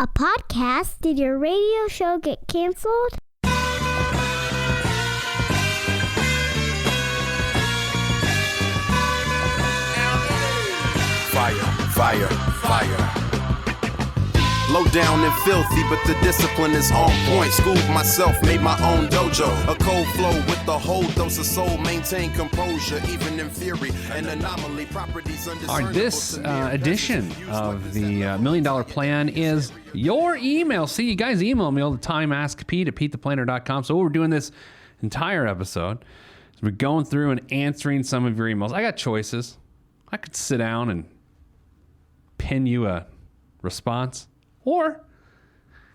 A podcast? Did your radio show get canceled? Fire. Low down and filthy, but the discipline is on point. Schooled myself, made my own dojo. A cold flow with the whole dose of soul. Maintain composure, even in theory. An anomaly, properties undiscernible. All right, this edition of the $1 Million Plan is your email. See, you guys email me all the time. Ask Pete at PeteThePlanner.com. So what we're doing this entire episode is we're going through and answering some of your emails. I got choices. I could sit down and pin you a response, or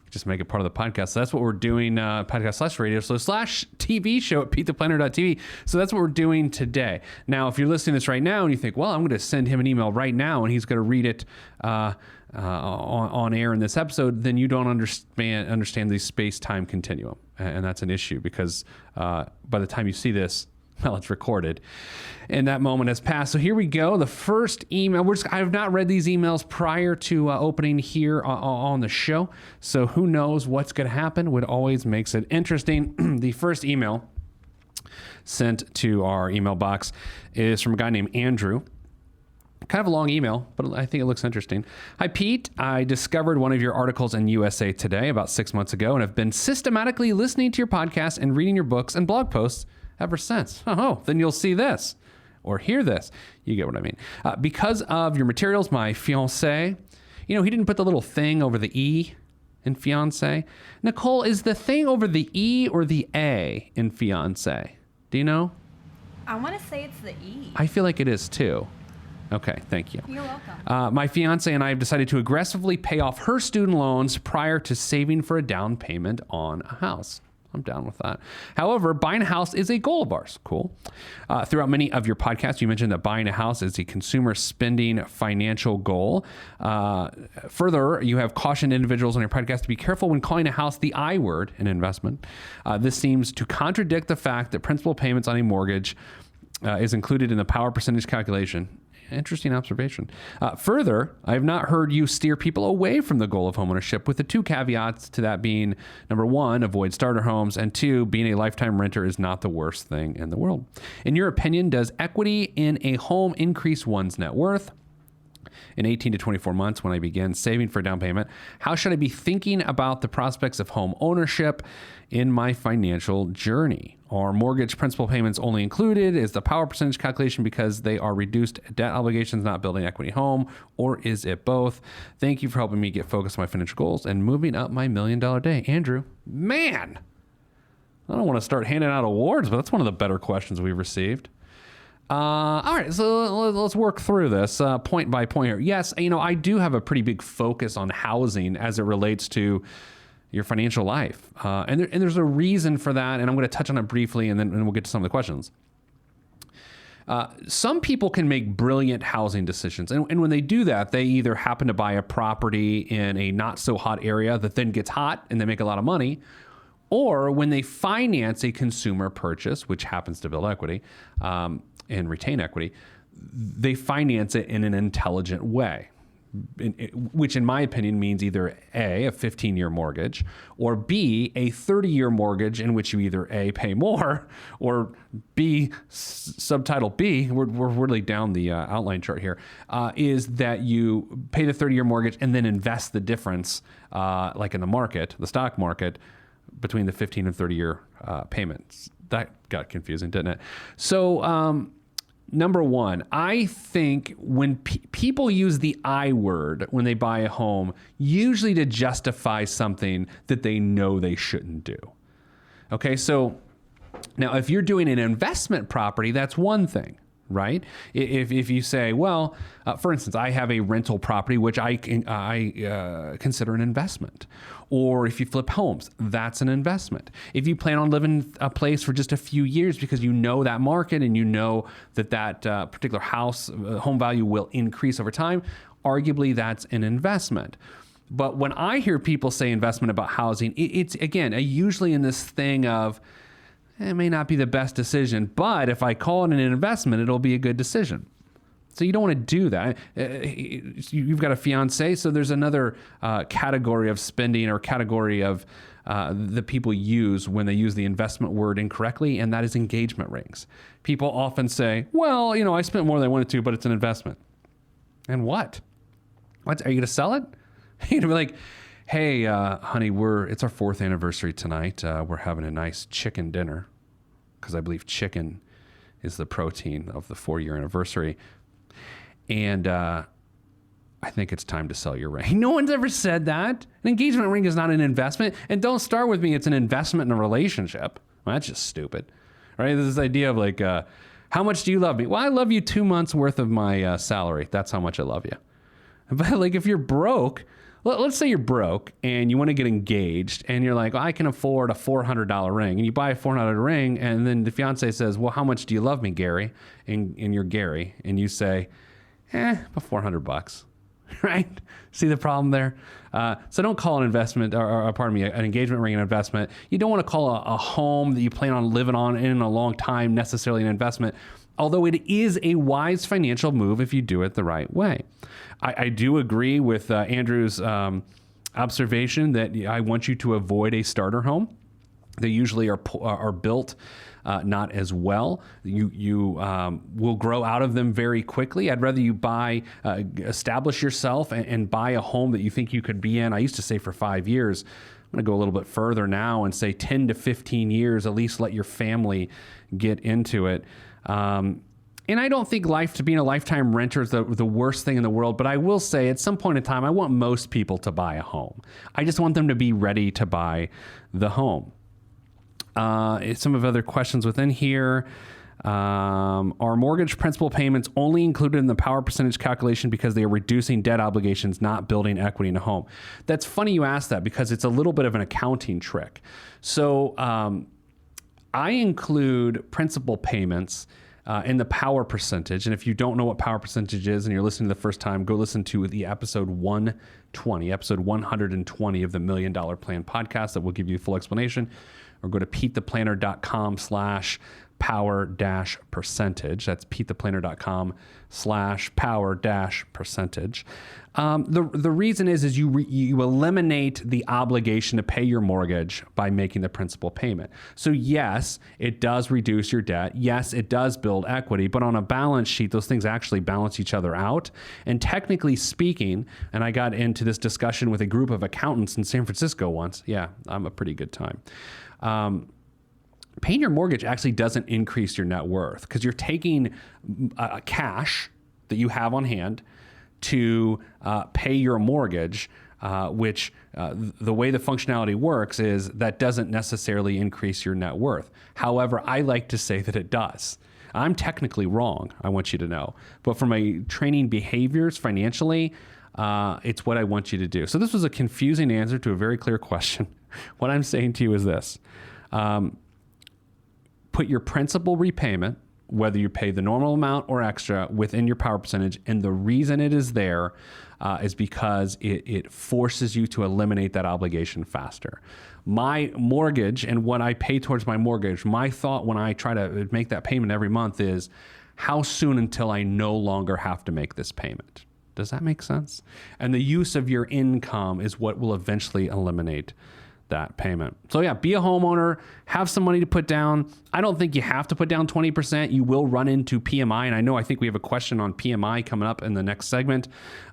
just make it part of the podcast. So that's what we're doing, podcast/radio, so /TV show at PeteThePlanner.tv. So that's what we're doing today. Now, if you're listening to this right now and you think, well, I'm going to send him an email right now and he's going to read it on air in this episode, then you don't understand the space-time continuum. And that's an issue because by the time you see this, well, it's recorded, and that moment has passed. So here we go. The first email. I have not read these emails prior to opening here on the show, so who knows what's going to happen. What always makes it interesting. The first email sent to our email box is from a guy named Andrew. Kind of a long email, but I think it looks interesting. Hi, Pete. I discovered one of your articles in USA Today about 6 months ago and have been systematically listening to your podcast and reading your books and blog posts ever since. Oh, then you'll see this or hear this. You get what I mean. Because of your materials, my fiance, he didn't put the little thing over the E in fiance. Nicole, is the thing over the E or the A in fiance? Do you know? I want to say it's the E. I feel like it is too. Okay, thank you. You're welcome. My fiance and I have decided to aggressively pay off her student loans prior to saving for a down payment on a house. I'm down with that. However, buying a house is a goal of ours. Cool. Throughout many of your podcasts, you mentioned that buying a house is a consumer spending financial goal. Further, you have cautioned individuals on your podcast to be careful when calling a house the I word, an investment. This seems to contradict the fact that principal payments on a mortgage is included in the power percentage calculation. Interesting observation. Further, I have not heard you steer people away from the goal of homeownership, with the two caveats to that being, number one, avoid starter homes, and two, being a lifetime renter is not the worst thing in the world. In your opinion, does equity in a home increase one's net worth? In 18 to 24 months, when I begin saving for a down payment, how should I be thinking about the prospects of home ownership in my financial journey? Are mortgage principal payments only included? Is the power percentage calculation because they are reduced debt obligations, not building equity home? Or is it both? Thank you for helping me get focused on my financial goals and moving up my $1 million day. Andrew, man, I don't want to start handing out awards, but that's one of the better questions we've received. All right, so let's work through this point by point here. Yes, I do have a pretty big focus on housing as it relates to your financial life. And there's a reason for that, and I'm going to touch on it briefly, and then we'll get to some of the questions. Some people can make brilliant housing decisions, and when they do that, they either happen to buy a property in a not-so-hot area that then gets hot, and they make a lot of money, or when they finance a consumer purchase, which happens to build equity, and retain equity, they finance it in an intelligent way, which in my opinion means either A, a 15-year mortgage, or B, a 30-year mortgage in which you either A, pay more, or B, subtitle B, we're really down the outline chart here, is that you pay the 30-year mortgage and then invest the difference, like in the market, the stock market, between the 15 and 30-year payments. That got confusing, didn't it? So, number one, I think when people use the I word when they buy a home, usually to justify something that they know they shouldn't do. Okay, so now if you're doing an investment property, that's one thing, right? If you say, well, for instance, I have a rental property, which I consider an investment. Or if you flip homes, that's an investment. If you plan on living a place for just a few years because you know that market and you know that particular house, home value will increase over time, arguably that's an investment. But when I hear people say investment about housing, it's, again, usually in this thing of, it may not be the best decision, but if I call it an investment, it'll be a good decision. So you don't want to do that. You've got a fiance, so there's another category of spending or category of the people use when they use the investment word incorrectly, and that is engagement rings. People often say, well, I spent more than I wanted to, but it's an investment. And what? What? Are you going to sell it? You're going to be like, hey, honey, it's our 4th anniversary tonight. We're having a nice chicken dinner because I believe chicken is the protein of the 4-year anniversary. And I think it's time to sell your ring. No one's ever said that. An engagement ring is not an investment. And don't start with me, it's an investment in a relationship. Well, that's just stupid. Right? There's this idea of like, how much do you love me? Well, I love you 2 months worth of my salary. That's how much I love you. But like if you're broke, let's say you're broke and you want to get engaged and you're like, well, I can afford a $400 ring, and you buy a $400 ring, and then the fiance says, well, how much do you love me, Gary? And you're Gary, and you say, about $400, right? See the problem there? So don't call an investment, or pardon me, an engagement ring an investment. You don't want to call a home that you plan on living on in a long time necessarily an investment, although it is a wise financial move if you do it the right way. I do agree with Andrew's observation that I want you to avoid a starter home. They usually are built not as well. You will grow out of them very quickly. I'd rather you establish yourself and buy a home that you think you could be in. I used to say for 5 years. I'm going to go a little bit further now and say 10 to 15 years, at least let your family get into it. And I don't think being a lifetime renter is the worst thing in the world, but I will say at some point in time, I want most people to buy a home. I just want them to be ready to buy the home. Some of the other questions within here. Are mortgage principal payments only included in the power percentage calculation because they are reducing debt obligations, not building equity in a home? That's funny you ask that because it's a little bit of an accounting trick. So I include principal payments in the power percentage. And if you don't know what power percentage is and you're listening the first time, go listen to the episode 120 of the $1 Million Plan podcast that will give you a full explanation. Or go to PeteThePlanner.com/power-percentage. That's PeteThePlanner.com/power-percentage. The reason is you eliminate the obligation to pay your mortgage by making the principal payment. So yes, it does reduce your debt. Yes, it does build equity, but on a balance sheet, those things actually balance each other out. And technically speaking, and I got into this discussion with a group of accountants in San Francisco once. Yeah, I'm a pretty good time. Paying your mortgage actually doesn't increase your net worth because you're taking cash that you have on hand to pay your mortgage, which the way the functionality works is that doesn't necessarily increase your net worth. However, I like to say that it does. I'm technically wrong, I want you to know. But from a training behaviors financially, it's what I want you to do. So this was a confusing answer to a very clear question. What I'm saying to you is this. Put your principal repayment, whether you pay the normal amount or extra, within your power percentage. And the reason it is there is because it forces you to eliminate that obligation faster. My mortgage and what I pay towards my mortgage, my thought when I try to make that payment every month is, how soon until I no longer have to make this payment? Does that make sense? And the use of your income is what will eventually eliminate that payment. So yeah, be a homeowner, have some money to put down. I don't think you have to put down 20%. You will run into PMI. And I think we have a question on PMI coming up in the next segment.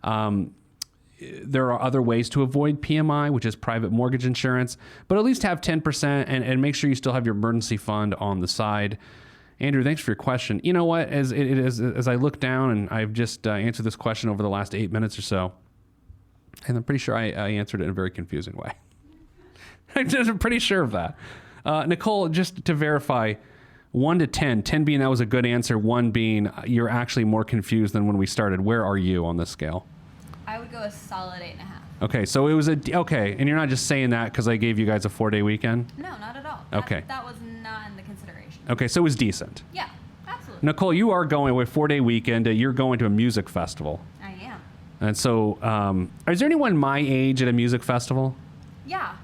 There are other ways to avoid PMI, which is private mortgage insurance, but at least have 10% and make sure you still have your emergency fund on the side. Andrew, thanks for your question. You know what, as I look down and I've just answered this question over the last 8 minutes or so, and I'm pretty sure I answered it in a very confusing way. I'm pretty sure of that. Nicole, just to verify, 1 to 10, 10 being that was a good answer, 1 being you're actually more confused than when we started. Where are you on this scale? I would go a solid 8.5. Okay, so it was okay, and you're not just saying that because I gave you guys a 4-day weekend? No, not at all. Okay. That was not in the consideration. Okay, so it was decent. Yeah, absolutely. Nicole, you are going with 4-day weekend. You're going to a music festival. I am. And so, is there anyone my age at a music festival? Yeah.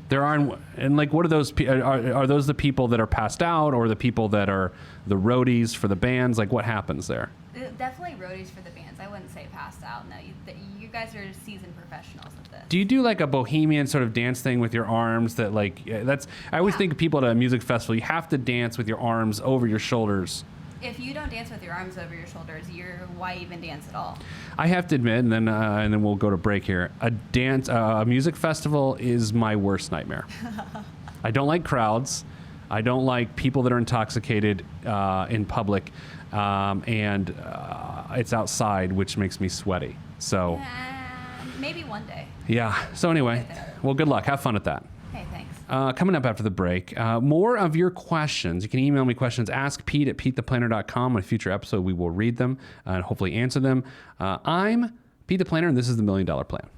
There aren't, and like, what are those? Are those the people that are passed out, or the people that are the roadies for the bands? Like, what happens there? definitely roadies for the bands. I wouldn't say passed out. No, you guys are seasoned professionals at this. Do you do like a bohemian sort of dance thing with your arms that like, that's, I always think of people at a music festival, you have to dance with your arms over your shoulders. If you don't dance with your arms over your shoulders, why even dance at all? I have to admit, and then we'll go to break here. A music festival is my worst nightmare. I don't like crowds. I don't like people that are intoxicated in public, and it's outside, which makes me sweaty. So maybe one day. yeah. So anyway, well, good luck. Have fun at that. Hey, thanks. Coming up after the break, more of your questions. You can email me questions. Ask Pete at PeteThePlanner.com. On a future episode, we will read them and hopefully answer them. I'm Pete the Planner, and this is the $1 Million Plan.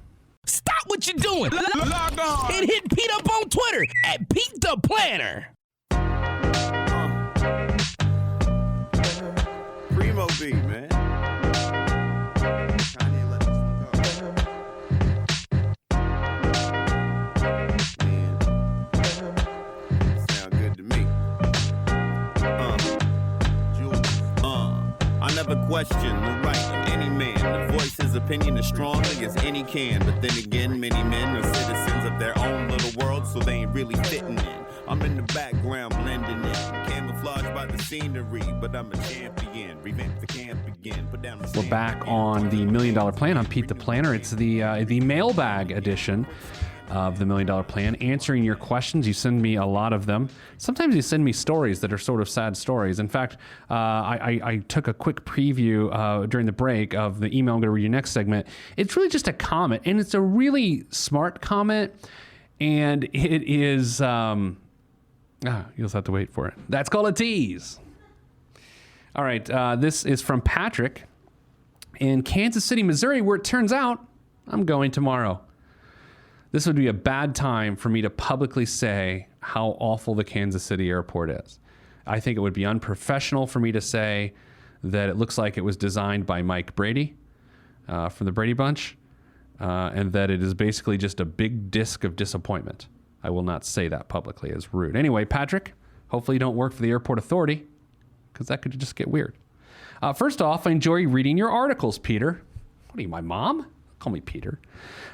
Stop what you're doing. Log on and hit Pete up on Twitter at Pete the Planner. Primo beat, man. Kanye let this one go. Man. Sound good to me. I never question the right of any man to voice his opinion as strongly as any can. But then again, many men are citizens of their own little world, so they ain't really fitting in. I'm in the background blending in, camouflaged by the scenery, but I'm a champion. Revamp the camp again. Put down the We're back on the $1 Million Plan. I'm Pete the Planner. It's the mailbag edition of the $1 Million Plan, answering your questions. You send me a lot of them. Sometimes you send me stories that are sort of sad stories. In fact, I took a quick preview during the break of the email I'm going to read you next segment. It's really just a comment, and it's a really smart comment, and it is... you'll just have to wait for it. That's called a tease. All right, this is from Patrick in Kansas City, Missouri, where it turns out I'm going tomorrow. This would be a bad time for me to publicly say how awful the Kansas City airport is. I think it would be unprofessional for me to say that it looks like it was designed by Mike Brady from the Brady Bunch, and that it is basically just a big disc of disappointment. I will not say that publicly as rude. Anyway, Patrick, hopefully you don't work for the airport authority, because that could just get weird. First off, I enjoy reading your articles, Peter. What are you, my mom? Call me Peter.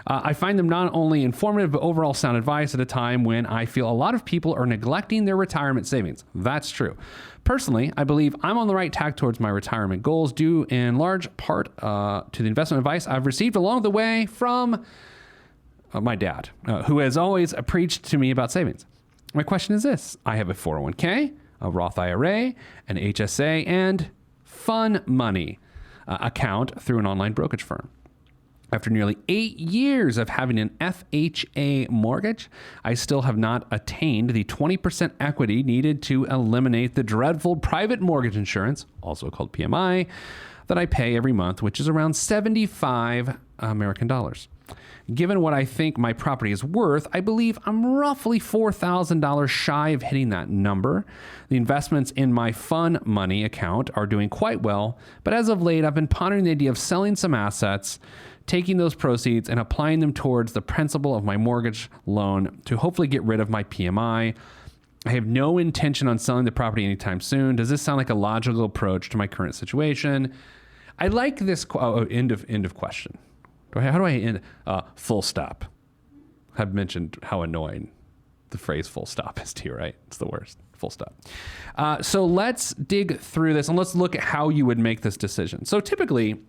I find them not only informative, but overall sound advice at a time when I feel a lot of people are neglecting their retirement savings. That's true. Personally, I believe I'm on the right tack towards my retirement goals, due in large part to the investment advice I've received along the way from my dad, who has always preached to me about savings. My question is this. I have a 401k, a Roth IRA, an HSA, and Fun Money account through an online brokerage firm. After nearly 8 years of having an FHA mortgage, I still have not attained the 20% equity needed to eliminate the dreadful private mortgage insurance, also called PMI, that I pay every month, which is around 75 American dollars. Given what I think my property is worth, I believe I'm roughly $4,000 shy of hitting that number. The investments in my Fun Money account are doing quite well, but as of late, I've been pondering the idea of selling some assets, taking those proceeds and applying them towards the principal of my mortgage loan to hopefully get rid of my PMI. I have no intention on selling the property anytime soon. Does this sound like a logical approach to my current situation? I like this. End of question. How do I end? Full stop. I've mentioned how annoying the phrase full stop is to you, right? It's the worst. Full stop. So let's dig through this and let's look at how you would make this decision. So typically,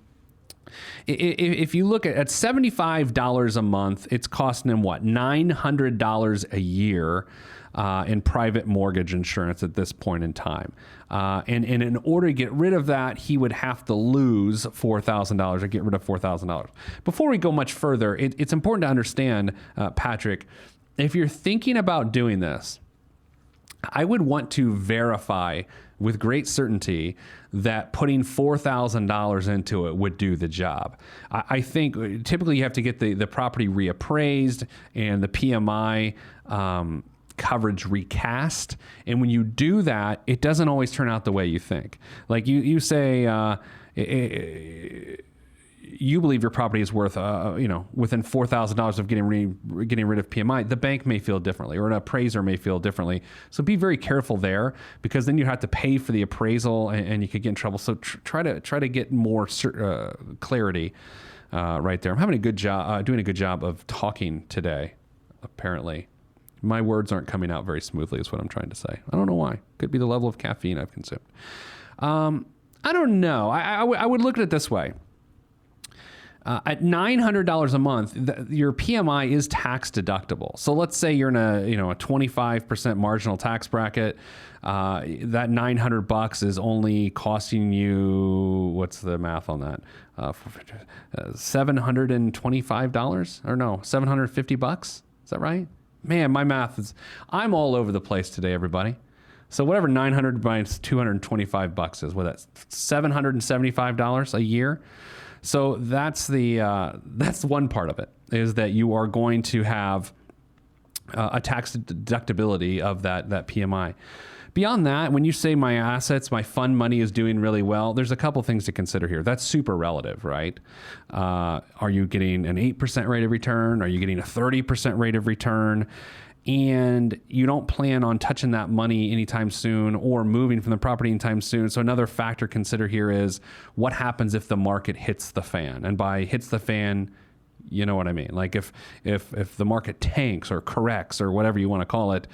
if you look at $75 a month, it's costing him what, $900 a year in private mortgage insurance at this point in time. And in order to get rid of that, he would have to lose $4,000 or get rid of $4,000. Before we go much further, it's important to understand, Patrick, if you're thinking about doing this, I would want to verify with great certainty that putting $4,000 into it would do the job. I think typically you have to get the property reappraised and the PMI coverage recast. And when you do that, it doesn't always turn out the way you think. Like you say, you believe your property is worth, within $4,000 of getting rid of PMI, the bank may feel differently, or an appraiser may feel differently. So be very careful there, because then you have to pay for the appraisal, and you could get in trouble. So try to get more clarity right there. I'm having a good job, doing a good job of talking today. Apparently, my words aren't coming out very smoothly, is what I'm trying to say. I don't know why. Could be the level of caffeine I've consumed. I don't know. I would look at it this way. At $900 a month, your PMI is tax deductible. So let's say you're in a 25% marginal tax bracket. That $900 is only costing you, what's the math on that? $725 or no, $750. Is that right? Man, my math is, I'm all over the place today, everybody. So whatever 900 minus $225 is, that's $775 a year. So that's one part of it, is that you are going to have a tax deductibility of that PMI. Beyond that, when you say my assets, my fund money is doing really well, there's a couple things to consider here. That's super relative, right? Are you getting an 8% rate of return? Are you getting a 30% rate of return? And you don't plan on touching that money anytime soon or moving from the property anytime soon. So another factor to consider here is what happens if the market hits the fan. And by hits the fan, you know what I mean? Like if the market tanks or corrects or whatever you want to call it,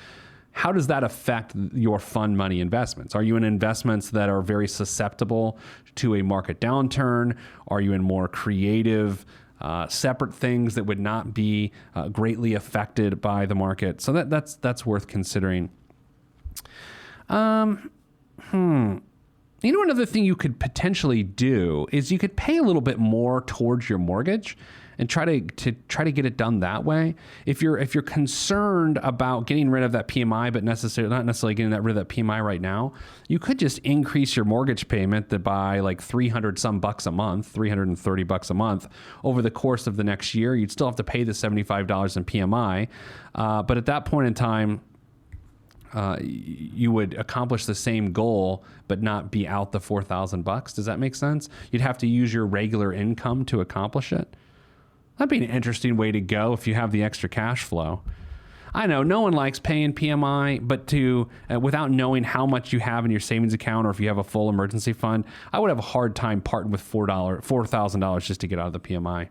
how does that affect your fund money investments? Are you in investments that are very susceptible to a market downturn? Are you in more creative, separate things that would not be greatly affected by the market? So that's worth considering. Another thing you could potentially do is you could pay a little bit more towards your mortgage and try to get it done that way. If you're concerned about getting rid of that PMI, but not necessarily getting rid of that PMI right now, you could just increase your mortgage payment by like $300 a month, $330 a month over the course of the next year. You'd still have to pay the $75 in PMI, but at that point in time, you would accomplish the same goal, but not be out the $4,000. Does that make sense? You'd have to use your regular income to accomplish it. That'd be an interesting way to go if you have the extra cash flow. I know no one likes paying PMI, but without knowing how much you have in your savings account, or if you have a full emergency fund, I would have a hard time parting with $4,000 just to get out of the PMI.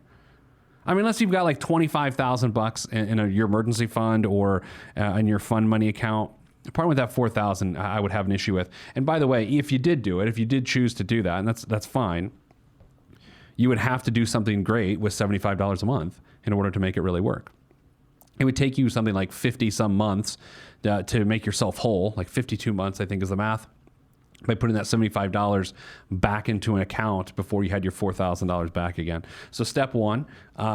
I mean, unless you've got like $25,000 in your emergency fund or in your fund money account, parting with that $4,000, I would have an issue with. And by the way, if you did do it, if you did choose to do that, and that's fine, you would have to do something great with $75 a month in order to make it really work. It would take you something like 50 some months to make yourself whole, like 52 months, I think is the math, by putting that $75 back into an account before you had your $4,000 back again. So step one,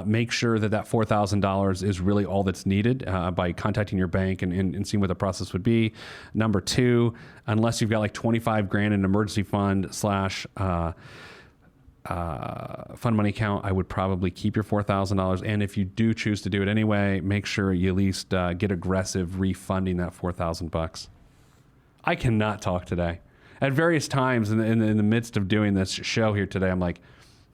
make sure that $4,000 is really all that's needed by contacting your bank and seeing what the process would be. Number two, unless you've got like 25 grand in an emergency fund fund money account, I would probably keep your $4,000. And if you do choose to do it anyway, make sure you at least get aggressive refunding that $4,000. I cannot talk today. At various times in the midst of doing this show here today, I'm like,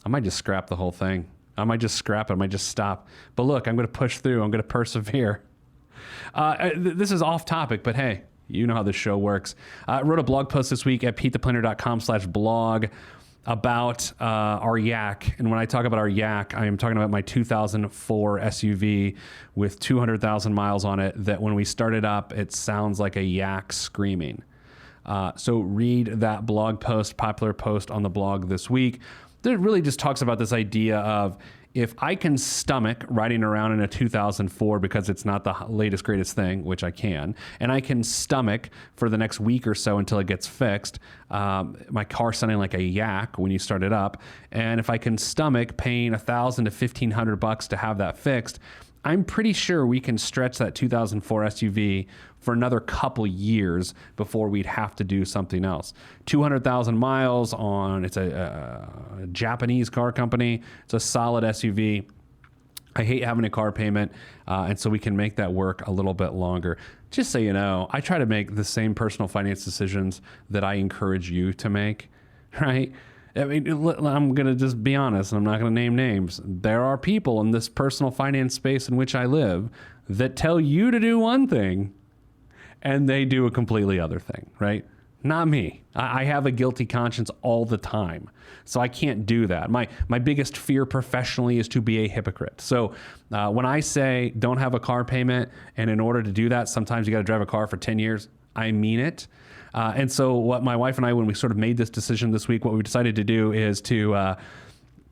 I might just scrap the whole thing. I might just scrap it. I might just stop. But look, I'm going to push through. I'm going to persevere. This is off topic, but hey, you know how this show works. I wrote a blog post this week at PeteThePlanner.com/blog about our yak. And when I talk about our yak, I am talking about my 2004 SUV with 200,000 miles on it that when we started up, it sounds like a yak screaming. So read that blog post, popular post on the blog this week. That really just talks about this idea of if I can stomach riding around in a 2004 because it's not the latest, greatest thing, which I can, and I can stomach for the next week or so until it gets fixed, my car sounding like a yak when you start it up, and if I can stomach paying $1,000 to $1,500 to have that fixed, I'm pretty sure we can stretch that 2004 SUV for another couple years before we'd have to do something else. 200,000 miles on, it's a Japanese car company. It's a solid SUV. I hate having a car payment, and so we can make that work a little bit longer. Just so you know, I try to make the same personal finance decisions that I encourage you to make, right? I mean, I'm going to just be honest, and I'm not going to name names. There are people in this personal finance space in which I live that tell you to do one thing and they do a completely other thing, right? Not me. I have a guilty conscience all the time. So I can't do that. My biggest fear professionally is to be a hypocrite. So when I say don't have a car payment, and in order to do that, sometimes you got to drive a car for 10 years, I mean it. And so what my wife and I, when we sort of made this decision this week, what we decided to do is to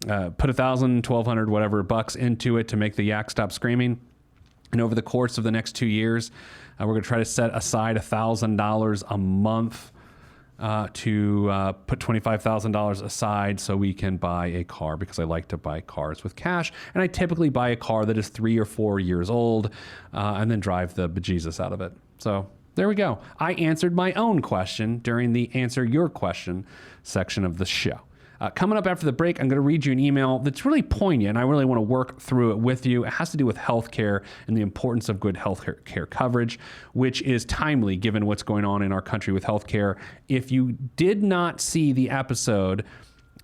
put $1,000, $1,200, whatever bucks into it to make the yak stop screaming. And over the course of the next 2 years, we're going to try to set aside $1,000 a month to put $25,000 aside so we can buy a car, because I like to buy cars with cash. And I typically buy a car that is 3 or 4 years old and then drive the bejesus out of it. So there we go. I answered my own question during the Answer Your Question section of the show. Coming up after the break, I'm going to read you an email that's really poignant. I really want to work through it with you. It has to do with healthcare and the importance of good healthcare coverage, which is timely given what's going on in our country with healthcare. If you did not see the episode,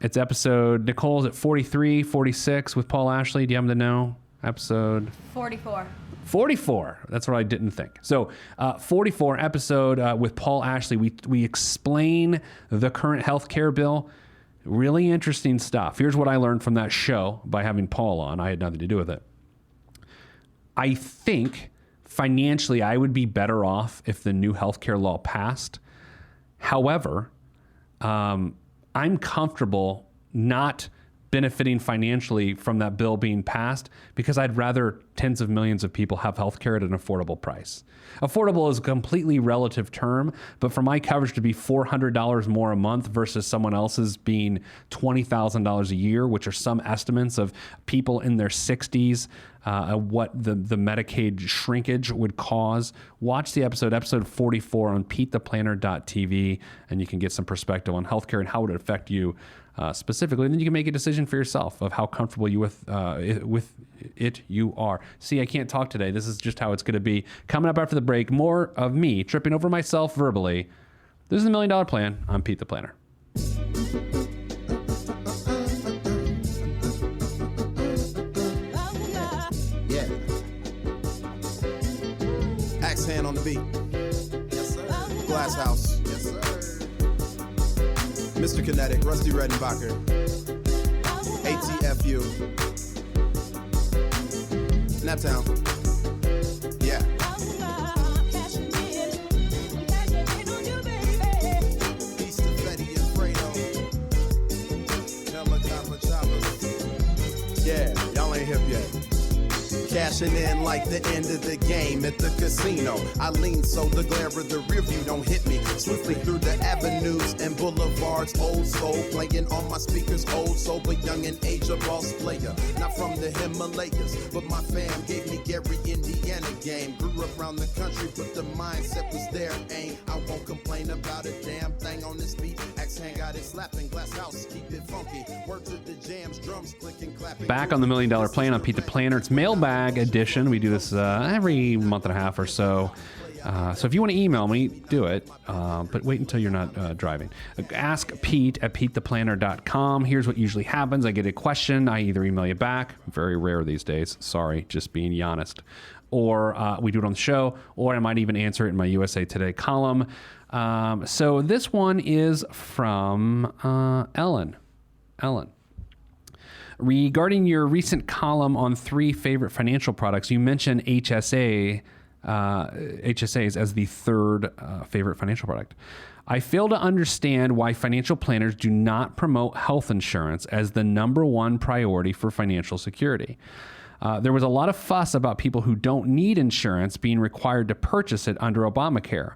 it's episode, Nicole, is it 43, 46 with Paul Ashley? Do you happen to know? Episode 44. 44. That's what I didn't think. So 44 episode with Paul Ashley. We explain the current healthcare bill. Really interesting stuff. Here's what I learned from that show by having Paul on. I had nothing to do with it. I think financially I would be better off if the new healthcare law passed. However, I'm comfortable not benefiting financially from that bill being passed because I'd rather tens of millions of people have healthcare at an affordable price. Affordable is a completely relative term, but for my coverage to be $400 more a month versus someone else's being $20,000 a year, which are some estimates of people in their 60s, what the Medicaid shrinkage would cause. Watch the episode 44 on PeteThePlanner.tv, and you can get some perspective on healthcare and how it would affect you specifically. And then you can make a decision for yourself of how comfortable you with it you are. See, I can't talk today. This is just how it's going to be. Coming up after the break, more of me tripping over myself verbally. This is the $1 Million Plan. I'm Pete the Planner. Yeah. Axe hand on the beat. Yes, sir. Glass House. Yes, sir. Mr. Kinetic, Rusty Redenbacher. ATFU. Naptown. Yeah. Peace to Fetty and Fredo. Helicopter choppers. Yeah, y'all ain't hip yet. Cashing in like the end of the game at the casino. I lean so the glare of the rear view don't hit me. Swiftly through the avenues and boulevards, old soul playing on my speakers, old soul but young and age a boss player. Not from the Himalayas, but my fam gave me Gary, Indiana game. Grew up around the country, but the mindset was there. Ain't I won't complain about a damn thing on this beat. Axe hand got it slapping, Glass House keep it funky. Word to the jams, drums clicking, clapping. Back on the $1 Million Plan on Pete the Planner. It's Mailbag edition. We do this every month and a half or so. So if you want to email me, do it. But wait until you're not driving. Ask Pete at PeteThePlanner.com. Here's what usually happens. I get a question. I either email you back. Very rare these days. Sorry, just being honest. Or we do it on the show. Or I might even answer it in my USA Today column. So this one is from Ellen. Regarding your recent column on 3 favorite financial products, you mentioned HSAs as the third favorite financial product. I fail to understand why financial planners do not promote health insurance as the number one priority for financial security. There was a lot of fuss about people who don't need insurance being required to purchase it under Obamacare.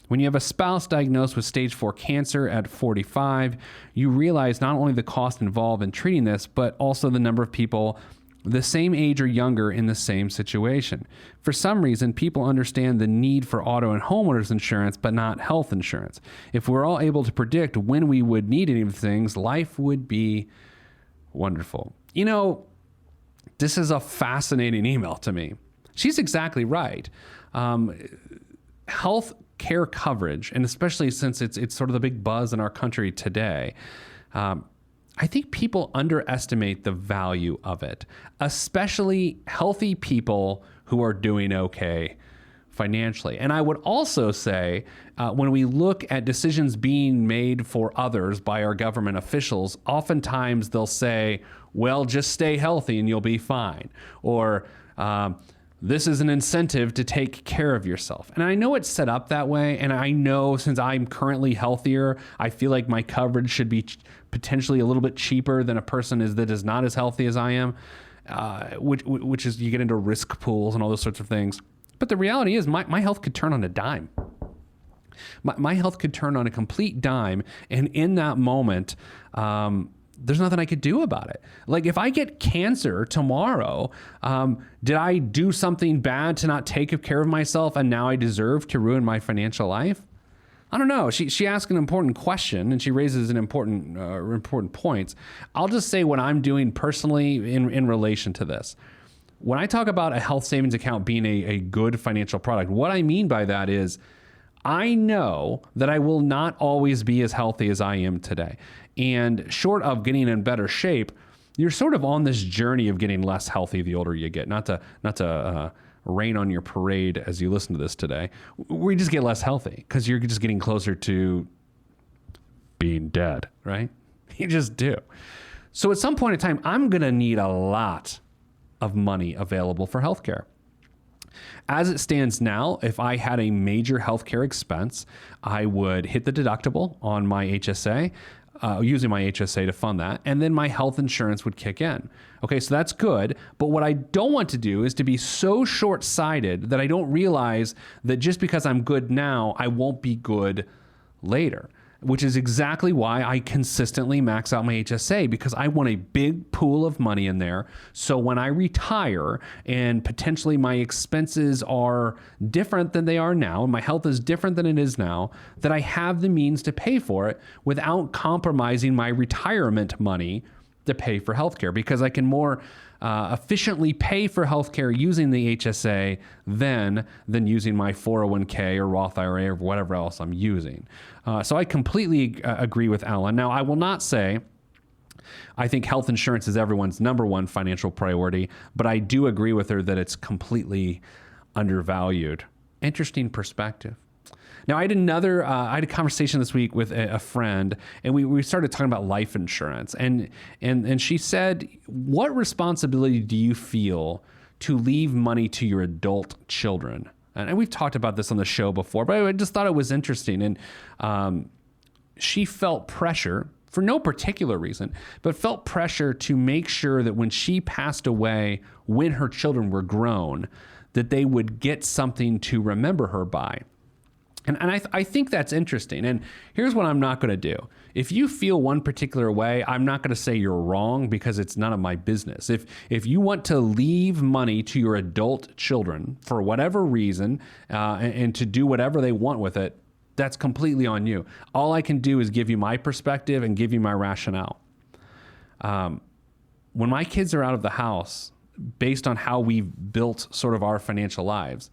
When you have a spouse diagnosed with stage 4 cancer at 45, you realize not only the cost involved in treating this, but also the number of people the same age or younger in the same situation. For some reason, people understand the need for auto and homeowners insurance, but not health insurance. If we're all able to predict when we would need any of the things, life would be wonderful. You know, this is a fascinating email to me. She's exactly right. Health care coverage, and especially since it's sort of the big buzz in our country today, I think people underestimate the value of it, especially healthy people who are doing okay financially. And I would also say when we look at decisions being made for others by our government officials, oftentimes they'll say, well, just stay healthy and you'll be fine. Or this is an incentive to take care of yourself. And I know it's set up that way. And I know since I'm currently healthier, I feel like my coverage should be potentially a little bit cheaper than a person that is not as healthy as I am, which is you get into risk pools and all those sorts of things. But the reality is my health could turn on a dime. My health could turn on a complete dime. And in that moment, there's nothing I could do about it. Like if I get cancer tomorrow, did I do something bad to not take care of myself and now I deserve to ruin my financial life? I don't know. She asked an important question and she raises an important points. I'll just say what I'm doing personally in relation to this. When I talk about a health savings account being a good financial product, what I mean by that is I know that I will not always be as healthy as I am today. And short of getting in better shape, you're sort of on this journey of getting less healthy the older you get. Not to rain on your parade as you listen to this today. We just get less healthy because you're just getting closer to being dead, right? You just do. So at some point in time, I'm going to need a lot of money available for healthcare. As it stands now, if I had a major healthcare expense, I would hit the deductible on my HSA, using my HSA to fund that, and then my health insurance would kick in. Okay, so that's good, but what I don't want to do is to be so short-sighted that I don't realize that just because I'm good now, I won't be good later, which is exactly why I consistently max out my HSA, because I want a big pool of money in there. So when I retire and potentially my expenses are different than they are now, and my health is different than it is now, that I have the means to pay for it without compromising my retirement money to pay for healthcare, because I can more efficiently pay for healthcare using the HSA than using my 401k or Roth IRA or whatever else I'm using. So I completely agree with Ellen. Now, I will not say I think health insurance is everyone's number one financial priority, but I do agree with her that it's completely undervalued. Interesting perspective. Now, I had a conversation this week with a friend, and we started talking about life insurance, and she said, what responsibility do you feel to leave money to your adult children? And we've talked about this on the show before, but I just thought it was interesting. And she felt pressure, for no particular reason, but felt pressure to make sure that when she passed away, when her children were grown, that they would get something to remember her by. And I think that's interesting. And here's what I'm not going to do. If you feel one particular way, I'm not going to say you're wrong, because it's none of my business. If you want to leave money to your adult children for whatever reason and to do whatever they want with it, that's completely on you. All I can do is give you my perspective and give you my rationale. When my kids are out of the house, based on how we've built sort of our financial lives,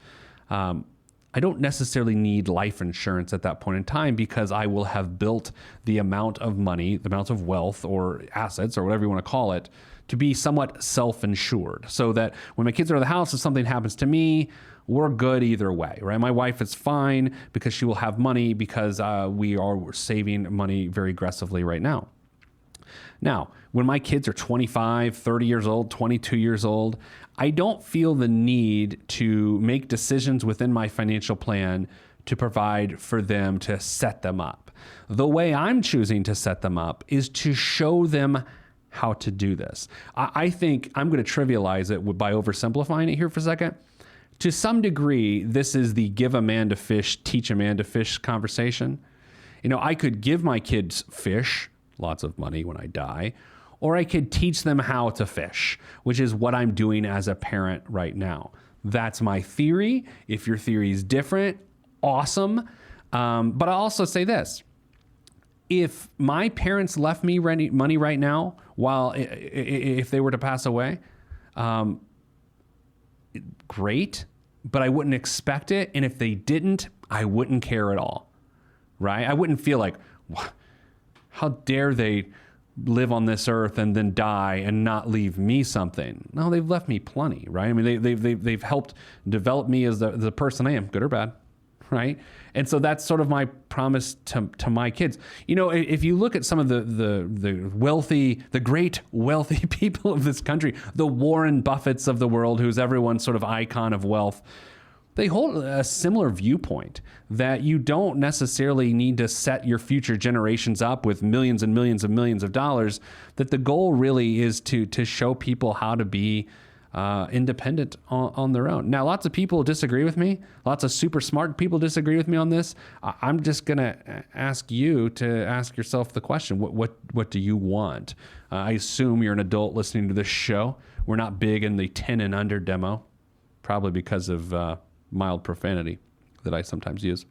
I don't necessarily need life insurance at that point in time, because I will have built the amount of money, the amount of wealth or assets or whatever you want to call it, to be somewhat self-insured, so that when my kids are in the house, if something happens to me, we're good either way, right? My wife is fine because she will have money, because we are saving money very aggressively right now. Now, when my kids are 25, 30 years old, 22 years old, I don't feel the need to make decisions within my financial plan to provide for them, to set them up. The way I'm choosing to set them up is to show them how to do this. I think I'm going to trivialize it by oversimplifying it here for a second. To some degree, this is the give a man to fish, teach a man to fish conversation. You know, I could give my kids fish, lots of money when I die, or I could teach them how to fish, which is what I'm doing as a parent right now. That's my theory. If your theory is different, awesome. But I'll also say this. If my parents left me money right now, if they were to pass away, great, but I wouldn't expect it. And if they didn't, I wouldn't care at all, right? I wouldn't feel like, how dare they live on this earth and then die and not leave me something. No, they've left me plenty, right? I mean, they've helped develop me as the person I am, good or bad, right? And so that's sort of my promise to my kids. You know, if you look at some of the wealthy, the great wealthy people of this country, the Warren Buffetts of the world, who's everyone's sort of icon of wealth, they hold a similar viewpoint that you don't necessarily need to set your future generations up with millions and millions and millions of dollars, that the goal really is to show people how to be independent on their own. Now, lots of people disagree with me. Lots of super smart people disagree with me on this. I'm just going to ask you to ask yourself the question, what do you want? I assume you're an adult listening to this show. We're not big in the 10 and under demo, probably because of mild profanity that I sometimes use.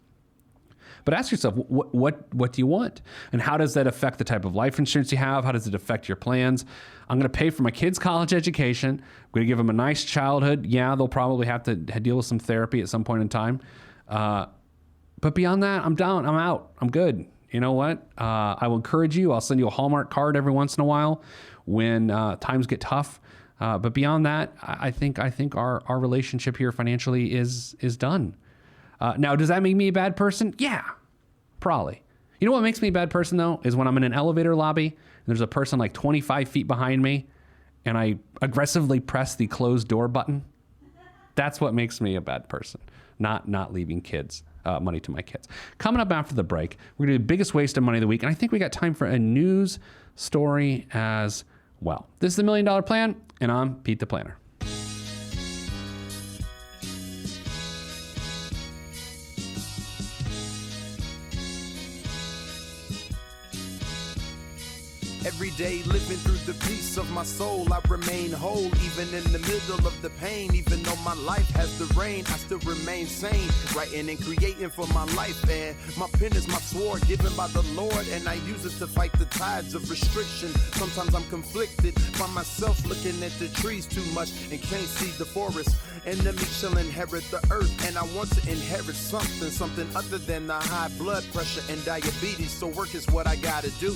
But ask yourself, what do you want? And how does that affect the type of life insurance you have? How does it affect your plans? I'm going to pay for my kids' college education. I'm going to give them a nice childhood. Yeah, they'll probably have to deal with some therapy at some point in time. But beyond that, I'm down. I'm out. I'm good. You know what? I will encourage you. I'll send you a Hallmark card every once in a while when times get tough. But beyond that, I think our relationship here financially is done. Now, does that make me a bad person? Yeah, probably. You know what makes me a bad person, though, is when I'm in an elevator lobby and there's a person like 25 feet behind me and I aggressively press the closed door button. That's what makes me a bad person, not leaving money to my kids. Coming up after the break, we're going to do the biggest waste of money of the week, and I think we got time for a news story as well. This is the $1 Million Plan, and I'm Pete the Planner. Every day living through the peace of my soul, I remain whole, even in the middle of the pain. Even though my life has the rain, I still remain sane, writing and creating for my life. And my pen is my sword given by the Lord, and I use it to fight the tides of restriction. Sometimes I'm conflicted by myself, looking at the trees too much and can't see the forest. Enemy shall inherit the earth, and I want to inherit something other than the high blood pressure and diabetes. So work is what I gotta do.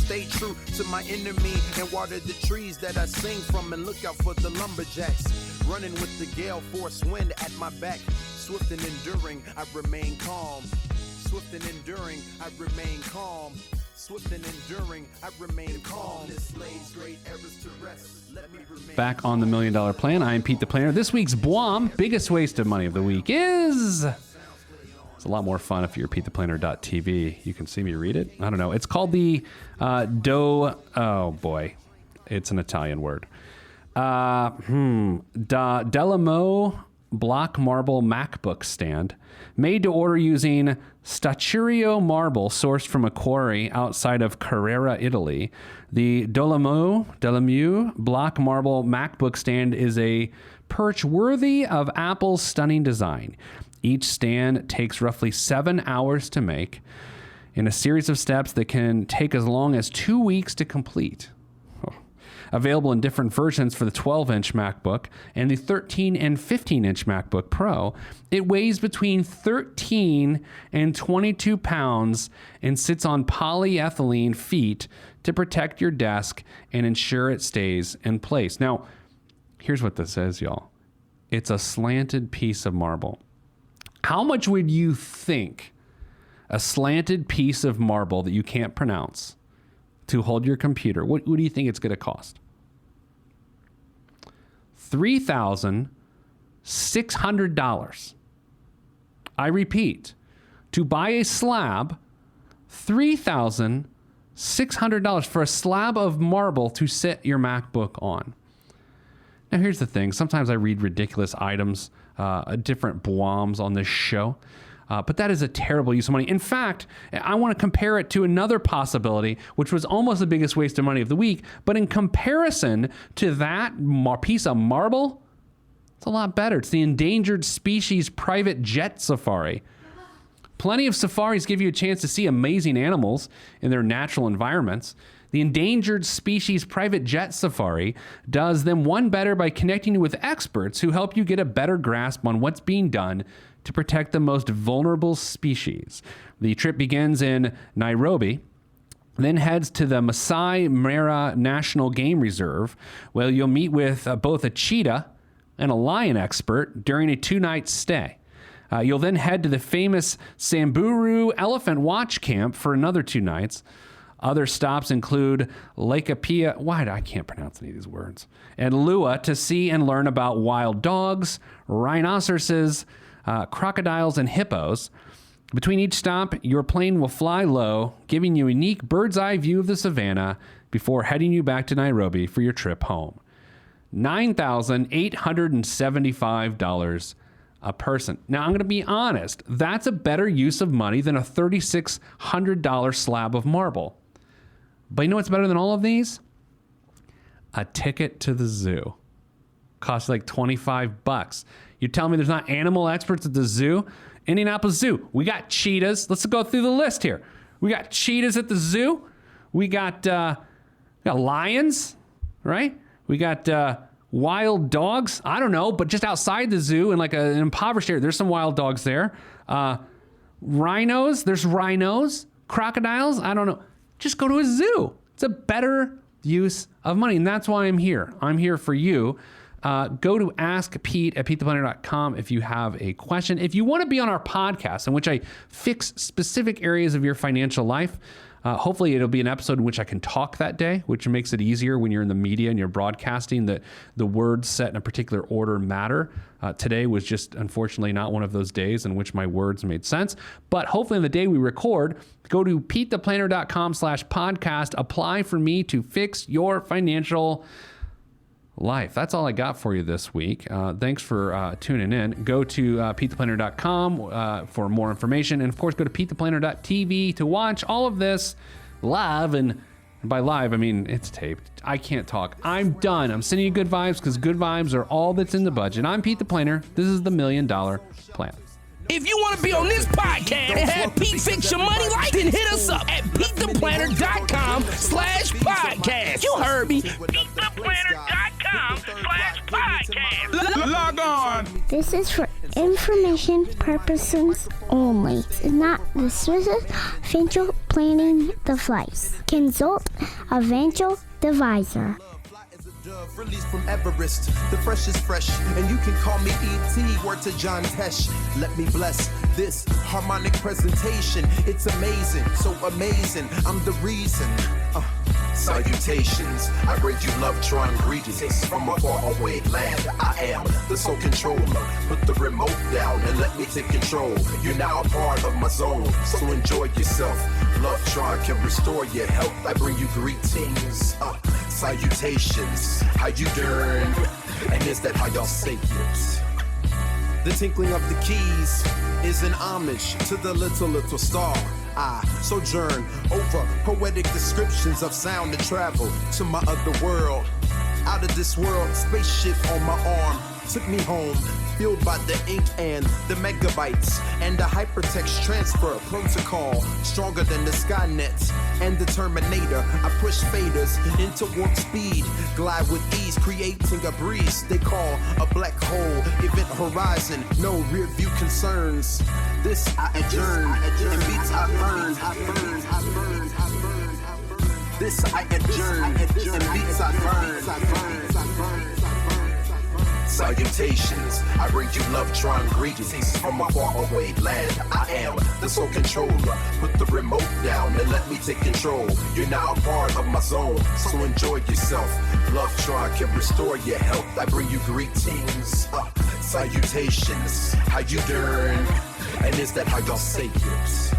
Stay true to my enemy and water the trees that I sing from, and look out for the lumberjacks running with the gale force wind at my back. Swift and enduring, I remain calm. Swift and enduring, I remain calm. Swift and enduring, I remain calm. This lays great errors to rest. Let me remain Back on the $1 Million Plan, I am Pete the Planner. This week's BWOM, biggest waste of money of the week, is... It's a lot more fun if you're PeteThePlanner.tv. You can see me read it. I don't know. It's called the oh boy. It's an Italian word. Delamo block marble MacBook stand, made to order using Staturio marble sourced from a quarry outside of Carrara, Italy. The Delamo block marble MacBook stand is a perch worthy of Apple's stunning design. Each stand takes roughly 7 hours to make in a series of steps that can take as long as 2 weeks to complete. Available in different versions for the 12-inch MacBook and the 13 and 15-inch MacBook Pro, it weighs between 13 and 22 pounds and sits on polyethylene feet to protect your desk and ensure it stays in place. Now, here's what this says, y'all. It's a slanted piece of marble. How much would you think a slanted piece of marble that you can't pronounce to hold your computer, what do you think it's going to cost? $3,600. I repeat, to buy a slab, $3,600 for a slab of marble to set your MacBook on. Now, here's the thing. Sometimes I read ridiculous items, different BWOMs on this show. But that is a terrible use of money. In fact, I want to compare it to another possibility, which was almost the biggest waste of money of the week. But in comparison to that piece of marble, it's a lot better. It's the endangered species private jet safari. Plenty of safaris give you a chance to see amazing animals in their natural environments. The endangered species private jet safari does them one better by connecting you with experts who help you get a better grasp on what's being done to protect the most vulnerable species. The trip begins in Nairobi then heads to the Masai Mara National Game Reserve, where you'll meet with both a cheetah and a lion expert during a 2-night stay. You'll then head to the famous Samburu Elephant Watch Camp for another 2 nights. Other stops include Laikipia, I can't pronounce any of these words, and Lua to see and learn about wild dogs, rhinoceroses, crocodiles, and hippos. Between each stop, your plane will fly low, giving you a unique bird's eye view of the savannah before heading you back to Nairobi for your trip home. $9,875 a person. Now, I'm going to be honest. That's a better use of money than a $3,600 slab of marble. But you know what's better than all of these? A ticket to the zoo. Costs like $25. You tell me there's not animal experts at the zoo? Indianapolis Zoo. We got cheetahs. Let's go through the list here. We got cheetahs at the zoo. We got lions, right? We got wild dogs. I don't know, but just outside the zoo in like an impoverished area, there's some wild dogs there. Rhinos. There's rhinos. Crocodiles. I don't know. Just go to a zoo. It's a better use of money, and that's why I'm here. I'm here for you. Go to askpete@PeteThePlanner.com if you have a question. If you want to be on our podcast in which I fix specific areas of your financial life, hopefully it'll be an episode in which I can talk that day, which makes it easier when you're in the media and you're broadcasting that the words set in a particular order matter. Today was just unfortunately not one of those days in which my words made sense. But hopefully on the day we record, go to PeteThePlanner.com/podcast, apply for me to fix your financial life. That's all I got for you this week. Thanks for tuning in. Go to PeteThePlanner.com for more information. And of course, go to PeteThePlanner.tv to watch all of this live. And by live, I mean, it's taped. I can't talk. I'm done. I'm sending you good vibes because good vibes are all that's in the budget. I'm Pete the Planner. This is the $1 Million Plan. If you want to be on this podcast and have Pete fix your money life, then hit us up at PeteThePlanner.com/podcast. You heard me. PeteThePlanner.com/podcast. Log on. This is for information purposes only. It's not the Swiss financial planning device. Consult a financial advisor. Released from Everest, the fresh is fresh, and you can call me E.T. Word to John Tesh. Let me bless this harmonic presentation. It's amazing, so amazing. I'm the reason. Salutations, I bring you love, drawing greetings from a faraway land. I am the sole controller. Put the remote down and let me take control. You're now a part of my zone, so enjoy yourself. Love-Tron can restore your health. I bring you greetings, salutations. How you doing? And is that how y'all say it? The tinkling of the keys is an homage to the little star. I sojourn over poetic descriptions of sound and travel to my other world. Out of this world, spaceship on my arm took me home, fueled by the ink and the megabytes and the hypertext transfer protocol, stronger than the Skynet and the Terminator. I push faders into warp speed, glide with ease, creating a breeze they call a black hole. Event horizon, no rear view concerns. This I adjourn, and beats I burn. This I adjourn, and beats I burn. Salutations, I bring you love-tron greetings from a faraway land. I am the sole controller. Put the remote down and let me take control. You're now a part of my zone, so enjoy yourself. Love-tron can restore your health. I bring you greetings, salutations. How you doing? And is that how y'all say it?